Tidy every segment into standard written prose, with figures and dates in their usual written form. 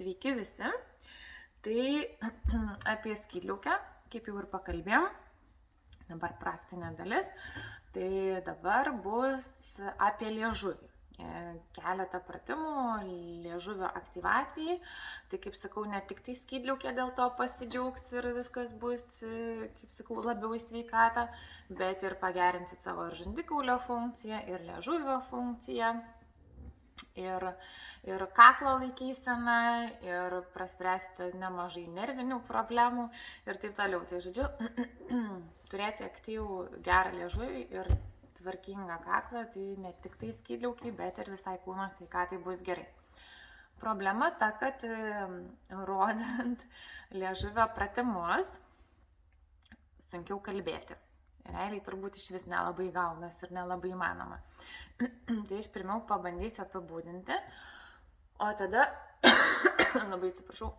Sveiki visi. Tai apie skydliaukę, kaip jau ir pakalbėjom, dabar praktinė dalis. Tai dabar bus apie liežuvį. Keletą pratimų liežuvio aktyvacijai. Tai, kaip sakau, ne tik tai skydliaukė dėl to pasidžiaugs ir viskas bus, kaip sakau, labiau į sveikatą, bet ir pagerinsit savo ir žandikaulio funkciją, ir liežuvio funkciją, ir kaklo laikyseną, ir praspręsti nemažai nervinių problemų ir taip toliau. Tai žodžiu, turėti aktyvų gerą liežuvį ir tvarkingą kaklą, tai ne tik tai skydliaukai, bet ir visai kūno sveikatai bus gerai. Problema ta, kad rodant liežuvio pratimus, sunkiau kalbėti. Realiai turbūt iš vis nelabai gaunas ir nelabai įmanoma. Tai aš pirmiau pabandysiu apibūdinti, o tada, labai atsiprašau,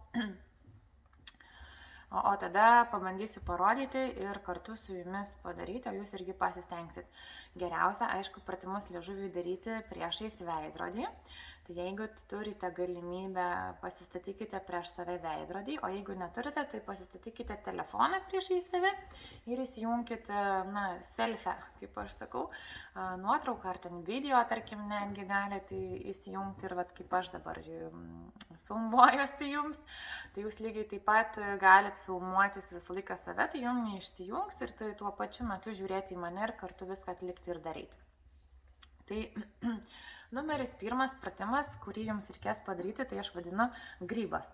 o tada pabandysiu parodyti ir kartu su jumis padaryti, o jūs irgi pasistengsit. Geriausia, aišku, pratimus liežuviui daryti priešais veidrodį. Tai jeigu turite galimybę, pasistatykite prieš save veidrodį, o jeigu neturite, tai pasistatykite telefoną priešais save ir įsijunkite, selfie, kaip aš sakau, nuotrauką ar ten video, tarkim, netgi galite įsijungti ir kaip aš dabar filmuojuosi jums, tai jūs lygiai taip pat galite filmuotis visą laiką save, tai jums neišsijungs ir tai tuo pačiu metu žiūrėti į mane ir kartu viską atlikti ir daryti. Tai numeris 1 pratimas, kurį jums reikės padaryti, tai aš vadinu grybas.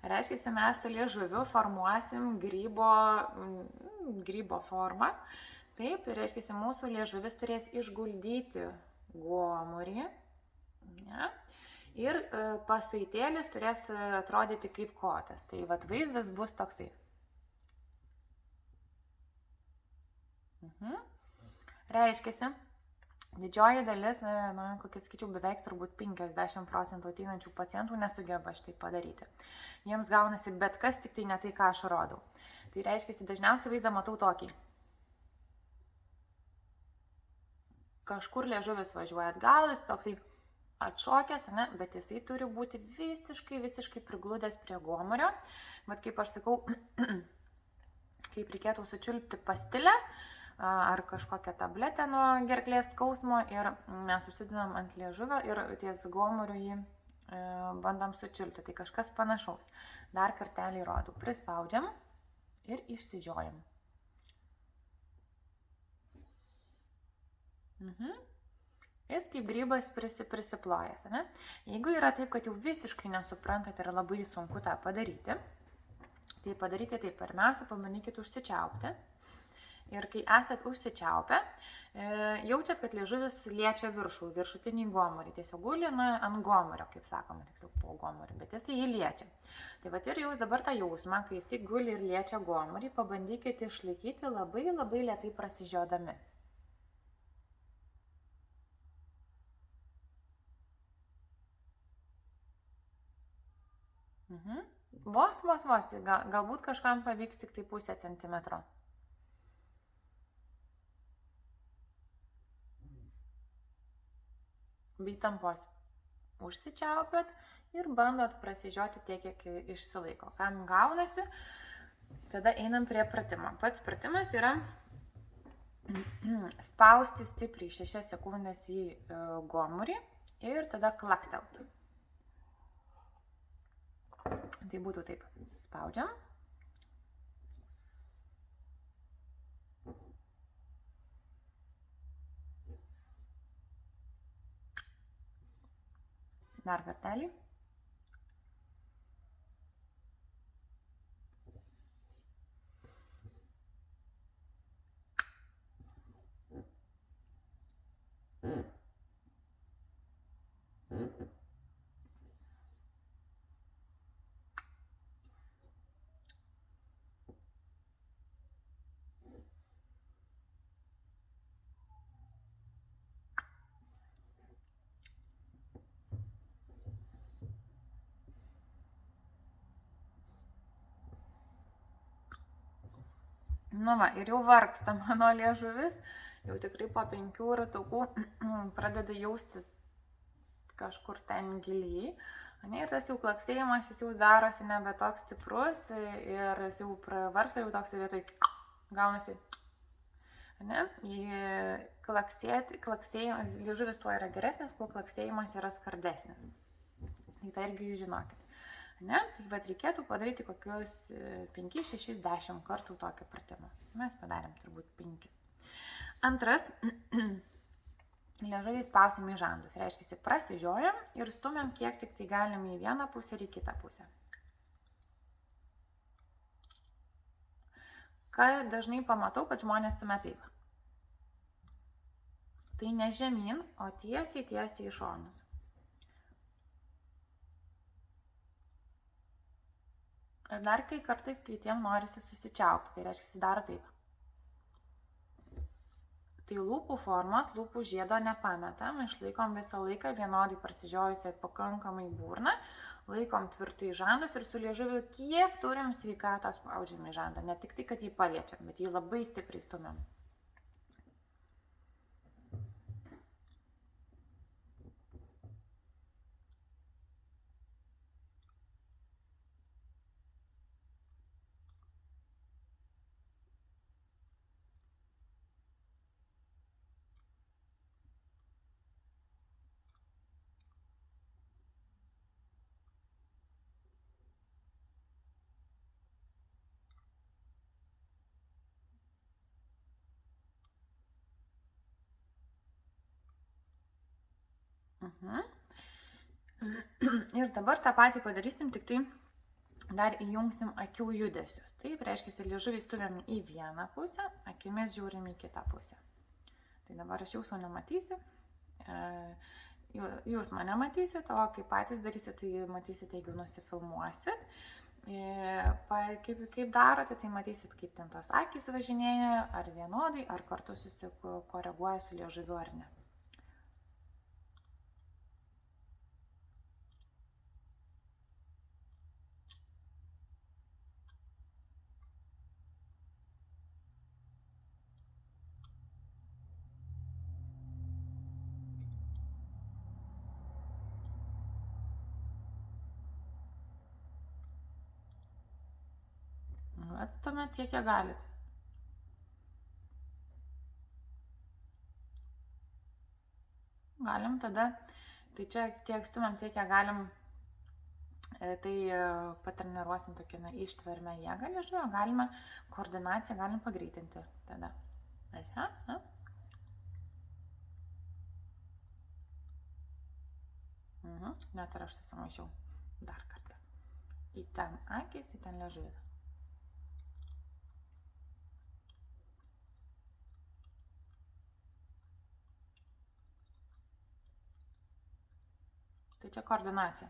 Reiškia, mes su liežuviu formuosim grybo formą. Taip, tai reiškia, mūsų liežuvis turės išguldyti gomurį. Ne? Ir pasaitėlis turės atrodyti kaip kotas. Tai vaizdas bus toksai. Reiškia, didžioji dalis, kokias skaičiau, beveik turbūt 50% ateinančių pacientų nesugeba šitai padaryti. Jiems gaunasi bet kas, tik tai ne tai, ką aš rodau. Tai reiškia, dažniausiai vaizdą matau tokį. Kažkur liežuvis važiuoja atgal, jis toksai atšokęs, bet jisai turi būti visiškai prigludęs prie gomurio. Bet kaip aš sakau, kaip reikėtų sučiulpti pastilę ar kažkokią tabletę nuo gerklės skausmo ir mes užsidedam ant liežuvio ir ties gomuriu jį bandom sučiulpti. Tai kažkas panašaus. Dar kartelį rodau. Prispaudžiam ir išsižiojam. Jis kaip grybas prisiplojęs. Jeigu yra taip, kad jau visiškai nesuprantate ir labai sunku tą padaryti, tai padarykite taip. Pirmiausia, pabandykite užsičiaupti. Ir kai esat užsičiaupę, jaučiat, kad liežuvis liečia viršutinį gomurį. Tiesiog guli ant gomurio, kaip sakoma, tiksliau po gomurį, bet jis jį liečia. Tai ir jūs dabar tą jausmą, kai jis guli ir liečia gomurį, pabandykite išlaikyti labai lėtai prasižiodami. Vos, tai galbūt kažkam pavyks tik tai 0,5 centimetro. Bei tampos užsičiaupėt ir bandot prasižioti tiek, kiek išsilaiko. Kam gaunasi, tada einam prie pratimo. Pats pratimas yra spausti stipriai 6 sekundės į gomurį ir tada klaktelt. Tai būtų taip. Spaudžiam. Dar kartelį. Ir jau vargsta mano liežuvis, jau tikrai po 5 ratukų pradeda jaustis kažkur ten giliai. Ane, ir tas jau klaksėjimas, jis jau darosi nebe toks stiprus ir jis jau pravarsta, jau toks vietoj gaunasi. Ane, klaksėjimas, liežuvis tuo yra geresnis, kuo klaksėjimas yra skardesnis. Tai tai irgi žinokit. Ne? Tai bet reikėtų padaryti kokius 5, 6, 10 kartų tokį pratimą. Mes padarėm turbūt 5. Antras, liežuvį spausim į žandus. Reiškia, prasižiojam ir stumiam kiek tik tai galim į vieną pusę ir į kitą pusę. Ką dažnai pamatau, kad žmonės stumia taip. Tai ne žemyn, o tiesiai į šonus. Ir dar kai kartais kitiem norisi susičiaupti, tai reiškia, daro taip. Tai lūpų formos, lūpų žiedo nepametam, išlaikom visą laiką vienodai prasižiojusią pakankamai burną, laikom tvirtai žandus ir su liežuviu kiek turim sveikatos spaudžiam į žandą. Ne tik tai, kad jį paliečiam, bet jį labai stipriai stumiam. Ir dabar tą patį padarysim, tik tai dar įjungsim akių judesius. Taip, reiškia, liežuvį stumiam į vieną pusę, akimis žiūrim į kitą pusę. Tai dabar aš jūsų nematysiu, jūs mane matysit, o kai patys darysit, tai matysit, jeigu nusifilmuosit. Kaip darote, tai matysit, kaip ten tos akys važinėja, ar vienodai, ar kartu susikoreguoja su liežuviu ar ne. Atstumėt tiek, kiek galit. Galim tada, tai čia tiek stumiam, tiek, kiek galim, tai patreniruosim tokią ištvermę jėgą liežuvio, galime koordinaciją, galim pagreitinti tada. Net ir aš susimaišiau dar kartą. Į ten akis, į ten liežuvis. Tai čia koordinacija.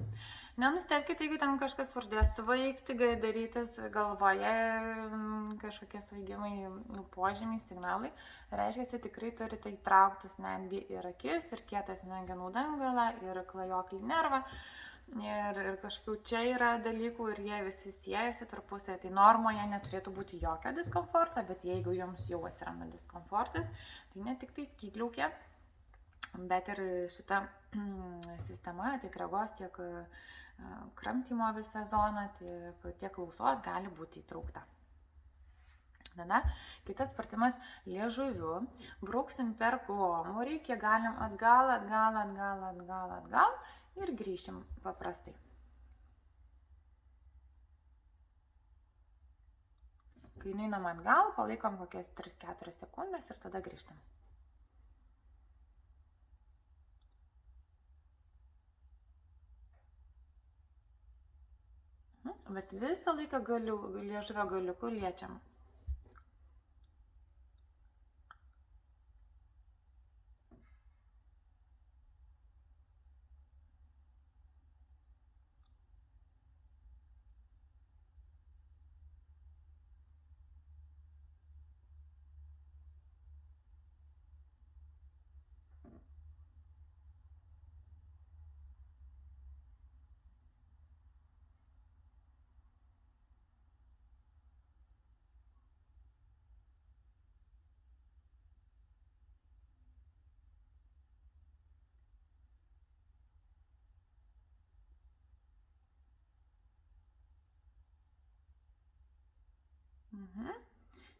Nenustebkite, jeigu ten kažkas pradės svaigti, darytis galvoje kažkokie svaigimai, požymiai, signalai. Reiškia, tikrai turite įtrauktis netgi ir akis, ir kietą smegenų dangalą, ir klajoklį nervą. Ir kažkokių čia yra dalykų ir jie visi siejasi tarpusėje. Tai normoje neturėtų būti jokio diskomforto, bet jeigu jums jau atsiranda diskomfortas, tai ne tik tai skydliaukė, bet ir šita sistema, tiek regos, tiek kramtymo visą zoną, tiek klausos gali būti įtraukta. Tada kitas pratimas liežuviu, brauksim per gomurį, kiek galim atgal ir grįšim paprastai. Kai einam atgal, palaikom kokias 3-4 sekundės ir tada grįžtam. Bet visą laiką liežuvio galiuku liečiam.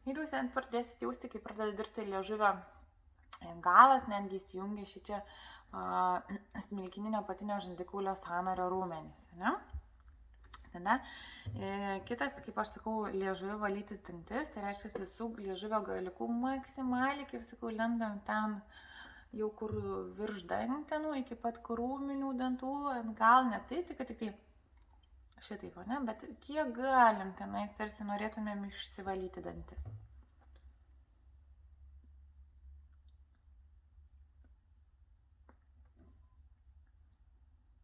Ir jūs pradėsit jausti, kai pradeda dirbti liežuvio galas, netgi įsijungia šičia smilkininio apatinio žandikaulio sąnario raumenys. Ne? Tada kitas, kaip aš sakau, liežuviu valytis dantis, tai reiškia visų liežuvio galikų maksimaliai, kaip sakau, lendam ten jau kur virš dantenų, iki pat krūminių dantų, gal ne taip, tik tai šitaip, ne, bet kiek galim tenais tarsi norėtumėm išsivalyti dantis.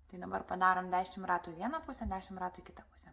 Tai dabar padarom 10 ratų į vieną pusę, 10 ratų į kitą pusę.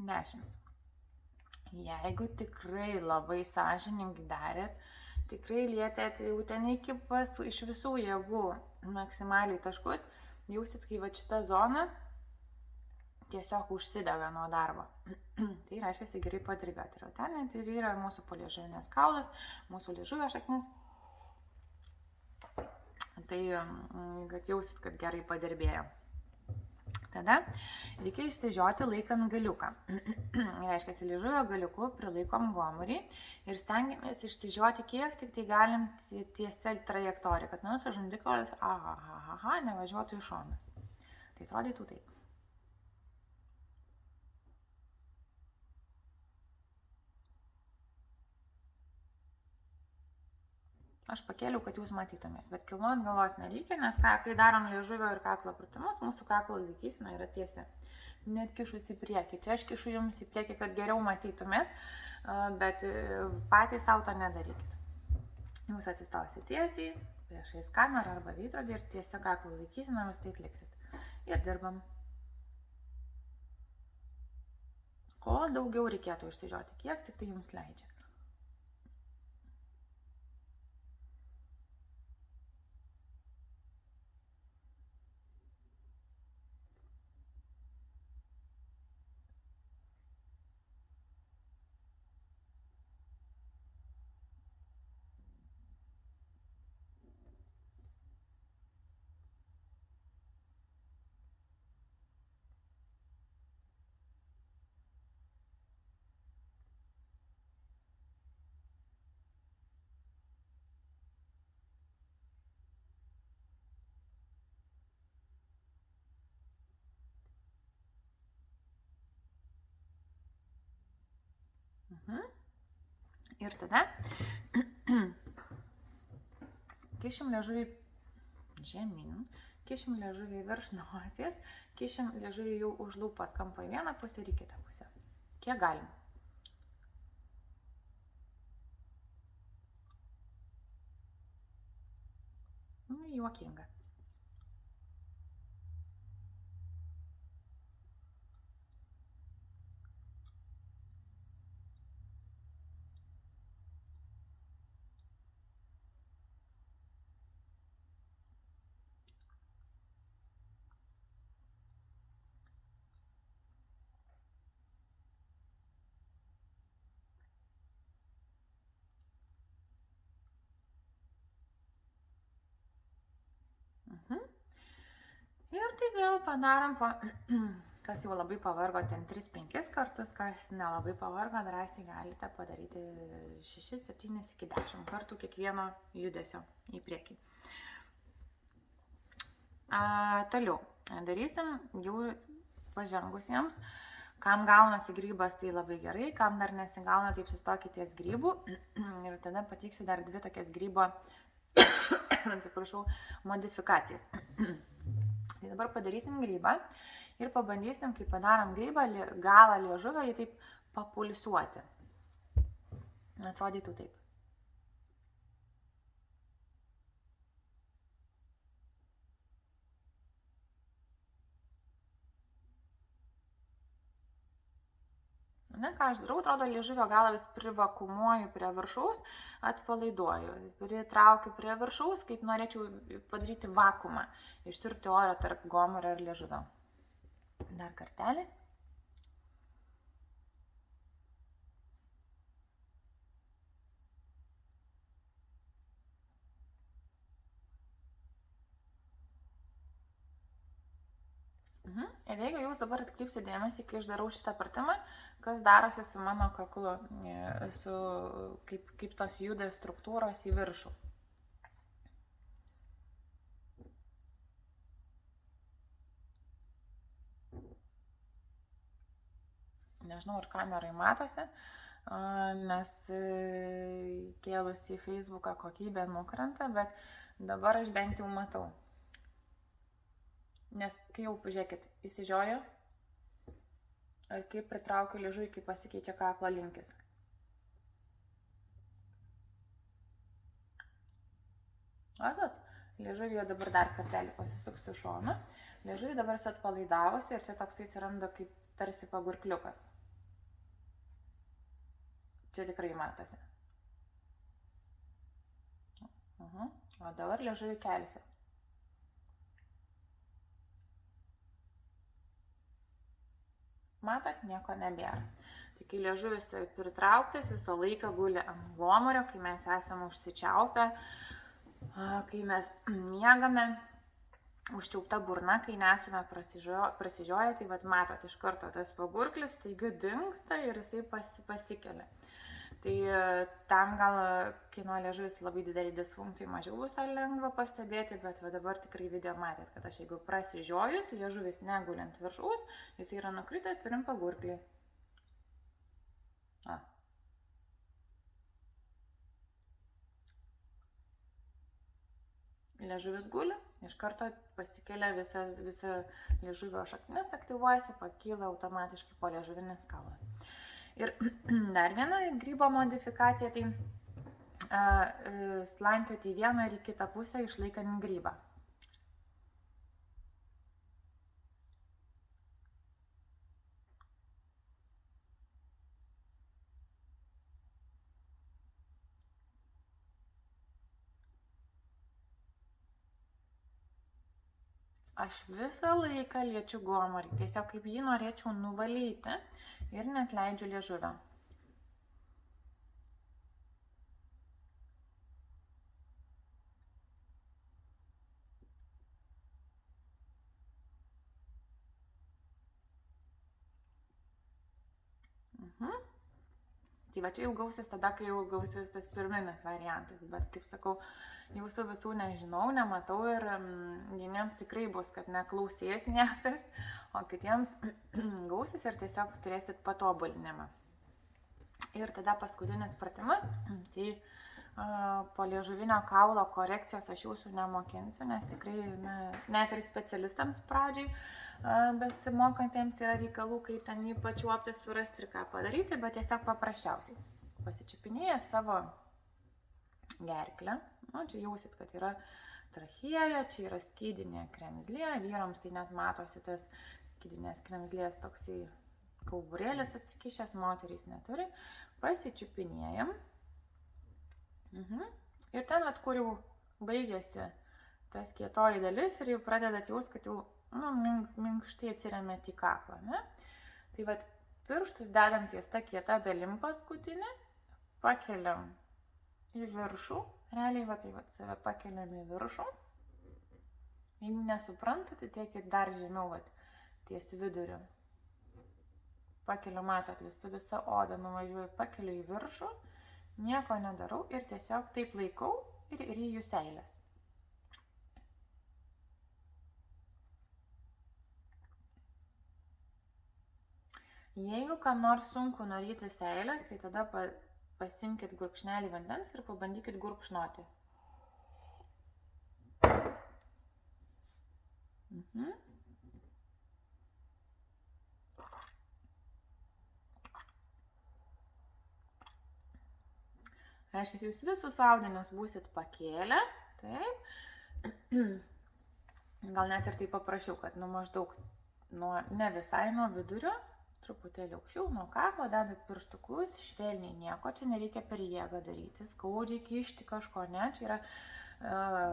Dešimt. Jeigu tikrai labai sąžiningai darėt, tikrai lietėt jau ten iki iš visų jėgų maksimaliai taškus, jausit, kai va šita zona tiesiog užsidega nuo darbo. Tai reiškia, gerai padirbėt. Ir ten tai yra mūsų poliežuvinės kaulas, mūsų liežuvio šaknis. Tai kad jausit, kad gerai padirbėjo. Tada reikia išsižioti laikant galiuką. Reiškia, liežuvio galiuku prilaikom gomurį ir stengiamės išsižioti kiek tik tai galim tiesti trajektoriją, kad mūsų žandikaulis nevažiuotų į šonus. Tai atrodytų taip. Aš pakėliau, kad jūs matytumėt, bet kilnojant galvos nereikia, nes kai darom liežuvio ir kaklo pratimus, mūsų kaklo laikysena yra tiesi. Net kišus į priekį. Čia aš kišu jums į priekį, kad geriau matytumėt, bet patys savo to nedarykit. Jūs atsistosit tiesiai, priešais kamerą arba veidrodį ir tiesiog kaklo laikysena vis tai atliksit. Ir dirbam. Ko daugiau reikėtų išsižioti, kiek tik tai jums leidžia. Ir tada kišim liežuvį žemyn, kišim liežuvį virš nosies, kišim liežuvį jau už lūpos kampo į vieną pusę ir į kitą pusę. Kiek galim. Juokinga. Ir tai vėl padarom, kas jau labai pavargo ten 3-5 kartus, kas nelabai pavargo, drąsiai galite padaryti 6-7 iki 10 kartų kiekvieno judesio į priekį. Toliau darysim jau pažengusiems. Kam gaunasi grybas, tai labai gerai, kam dar nesigauna, taip sustokite ties grybų. Ir tada pateiksiu dar 2 tokias grybo, atsiprašau, modifikacijas. Tai Dabar padarysim grybą ir pabandysim, kai padarom grybą, galą liežuvio jį taip papulsuoti. Atrodytų taip. Ne, ką aš darau, atrodo, liežuvio galą vis privakumuoju prie viršaus, atpalaiduoju, pritraukiu prie viršaus, kaip norėčiau padaryti vakumą, išsiurbti oro tarp gomurio ir liežuvio. Dar kartelį. Ir jeigu jūs dabar atkreipsite dėmesį, kai aš darau šitą pratimą, kas darosi su mano kaklu, kaip tos juda struktūros į viršų. Nežinau, ar kamerai matosi, nes kėlus į Facebooką kokybė nukrenta, bet dabar aš bent jau matau. Nes kai jau, pažiūrėkit, įsižioju, ar kaip pritraukiu liežuvį, kaip pasikeičia kaklo linkis. Matot, liežuvį jau dabar dar kartelį pasisuksiu šoną. Liežuvį dabar esu atpalaidavusi ir čia toksai atsiranda kaip tarsi pagurkliukas. Čia tikrai matosi. O dabar liežuvį kelsiu. Matot, nieko nebėra. Tai kai liežuvis pritrauktas, visą laiką guli ant gomurio, kai mes esame užsičiaupę, kai mes miegame, užčiaupta burna, kai nesame prasižioję, tai vat matot iš karto tas pagurklis, taigi dingsta ir jisai pasikelia. Tai tam gal, kai nuo liežuvis labai didelį disfunkcijų, mažiau bus tą lengva pastebėti, bet va dabar tikrai video matėt, kad aš jeigu prasižiojus, liežuvis neguli ant viršaus, jis yra nukritęs, turim pagurklį. Liežuvis guli, iš karto pasikelia visa liežuvio šaknis, aktyvuojasi, pakyla automatiškai po liežuvinis kaulas. Ir dar viena grybo modifikacija, tai slankioti į vieną ir į kitą pusę išlaikant grybą. Aš visą laiką liečiu gomurį, tiesiog kaip jį norėčiau nuvalyti ir net leidžiu liežuvio. Tai va čia jau gausis tada, kai jau gausis tas pirminis variantas, bet kaip sakau, jūsų visų nežinau, nematau ir vieniems tikrai bus, kad neklausės niekas, o kitiems gausis ir tiesiog turėsit patobulinimą. Ir tada paskutinis pratimas, tai po liežuvinio kaulo korekcijos aš jūsų nemokinsiu, nes tikrai net ir specialistams pradžiai besimokantiems yra reikalų, kaip ten jį pačiuopti, surasti ir ką padaryti, bet tiesiog paprasčiausiai pasičiupinėjat savo gerklę. Čia jausit, kad yra trachėja, čia yra skydinė kremzlė, vyrams tai net matosi tas skydinės kremzlės toksai kauburėlis atsikišęs, moterys neturi. Pasičiupinėjam. Ir ten, kur jau baigėsi tas kietoji dalis ir jau pradedat jaust, kad jau minkštai atsiremiat į kaklą. Ne? Tai pirštus dedam ties tą kietą dalim paskutinį, pakeliam į viršų, realiai tai save pakeliam į viršų. Jeigu nesuprantat, tai tiekit dar žemiau ties viduriu. Pakeliu, matot, visą odą nuvažiuoju, pakeliu į viršų. Nieko nedarau ir tiesiog taip laikau ir ryju seilės. Jeigu kam nors sunku nuryti seilės, tai tada pasimkit gurkšnelį vandens ir pabandykit gurkšnoti. Reiškia, jūs visus audinius būsit pakėlę, taip. Gal net ir taip paprašiau, kad maždaug ne visai nuo vidurio, truputėlį aukščiau, nuo kaklo dedat pirštukus, švelniai, nieko čia nereikia per jėgą daryti, skaudžiai kišti kažko, ne, čia yra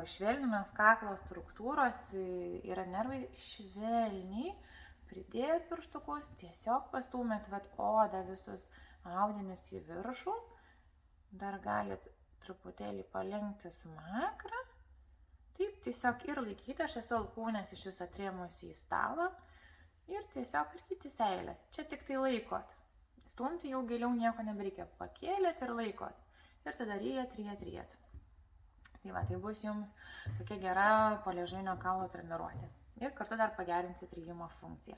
švelninos kaklo struktūros, yra nervai, švelniai pridėjot pirštukus, tiesiog pastūmėt odą visus audinius į viršų, dar galit truputėlį palenkti smakrą, taip, tiesiog ir laikyti, aš esu alkūnės iš viso atrėmusi į stalą ir tiesiog ryti seilės, čia tik tai laikot, stumti jau giliau nieko nebereikia, pakėlėt ir laikot ir tada ryjat. Tai va, tai bus jums tokia gera paliežuinio kaulo treniruotė. Ir kartu dar pagerinsit rijimo funkciją.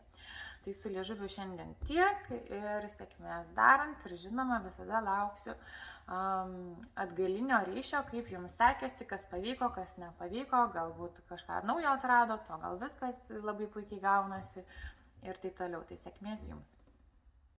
Tai su liežuviu šiandien tiek ir sėkmės darant ir žinoma visada lauksiu atgalinio ryšio, kaip jums sekėsi, kas pavyko, kas nepavyko, galbūt kažką naujo atradot, o gal viskas labai puikiai gaunasi ir taip toliau. Tai sėkmės jums.